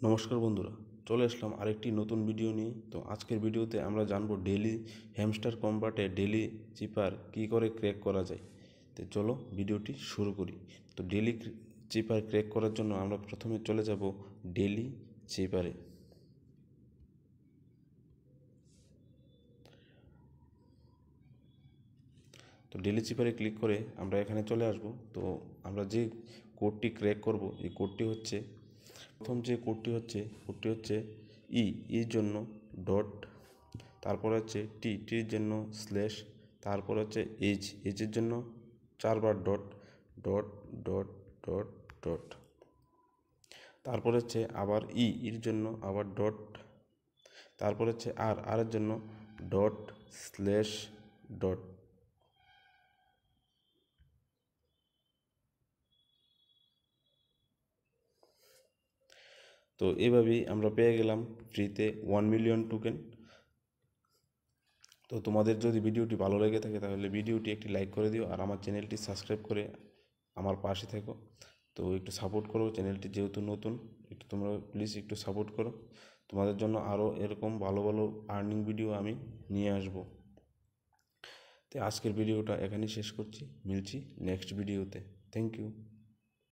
নমস্কার বন্ধুরা, চলে আসলাম আরেকটি নতুন ভিডিও নিয়ে। তো আজকের ভিডিওতে আমরা জানবো ডেইলি হ্যামস্টার কম্বাটে ডেইলি চিপার কী করে ক্র্যাক করা যায়। তো চলো ভিডিওটি শুরু করি। তো ডেইলি চিপার ক্র্যাক করার জন্য আমরা প্রথমে চলে যাব ডেইলি চিপারে। তো ডেইলি চিপারে ক্লিক করে আমরা এখানে চলে আসব। তো আমরা যে কোডটি ক্র্যাক করব এই কোডটি হচ্ছে প্রথম যে কোডটি হচ্ছে ইর জন্য ডট, তারপর হচ্ছে টির জন্য স্ল্যাশ, তারপর হচ্ছে এইচের জন্য 4বার dot dot dot dot dot, তারপর হচ্ছে আবার এর জন্য আবার ডট, তারপর হচ্ছে এর জন্য ডট স্ল্যাশ ডট। তো এভাবেই আমরা পেয়ে গেলাম ফ্রিতে 1 মিলিয়ন টোকেন। তো তোমাদের যদি ভিডিওটি ভালো লেগে থাকে তাহলে ভিডিওটি একটি লাইক করে দিও, আর আমার চ্যানেলটি সাবস্ক্রাইব করে আমার পাশে থেকো। তো একটু সাপোর্ট করো, চ্যানেলটি যেহেতু নতুন, একটু তোমরা প্লিজ একটু সাপোর্ট করো। তোমাদের জন্য আরও এরকম ভালো ভালো আর্নিং ভিডিও আমি নিয়ে আসবো। তো আজকের ভিডিওটা এখানেই শেষ করছি, মিলছি নেক্সট ভিডিওতে। Thank you.